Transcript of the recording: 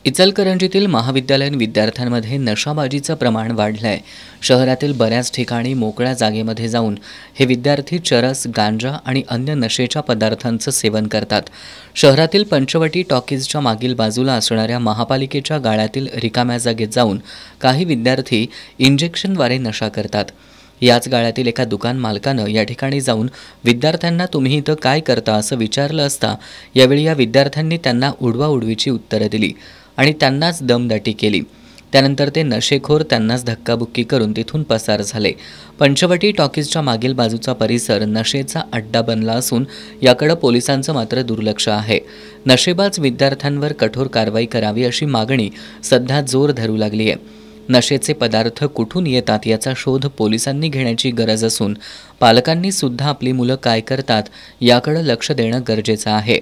इचलकरंजीतील महाविद्यालयीन विद्यार्थ्यांमध्ये नशाबाजीचं प्रमाण वाढलंय। शहरातील बऱ्याच ठिकाणी मोकळ्या जागेमध्ये जाऊन हे विद्यार्थी चरस, गांजा आणि अन्य नशेच्या पदार्थांचं सेवन करतात। शहरातील पंचवटी टॉकीजच्या मागील बाजूला असणाऱ्या महापालिकेच्या गाळ्यातील रिकाम्या जागेत जाऊन काही विद्यार्थी इंजेक्शनद्वारे नशा करतात। याच गाळ्यातील एका दुकान मालकानं या ठिकाणी जाऊन विद्यार्थ्यांना तुम्ही इथं काय करता असं विचारलं असता यावेळी या विद्यार्थ्यांनी त्यांना उडवाउडवीची उत्तरं दिली आणि त्यांनाच दमदाटी केली। त्यानंतर ते नशेखोर त्यांनाच धक्काबुक्की करून तिथून पसार झाले। पंचवटी टॉकीजच्या मागील बाजूचा परिसर नशेचा अड्डा बनला असून याकडे पोलिसांचं मात्र दुर्लक्ष आहे। नशेबाज विद्यार्थ्यांवर कठोर कारवाई करावी अशी मागणी सध्या जोर धरू लागली आहे। नशेचे पदार्थ कुठून येतात याचा शोध पोलिसांनी घेण्याची गरज असून पालकांनी सुद्धा आपली मुलं काय करतात याकडे लक्ष देणं गरजेचं आहे।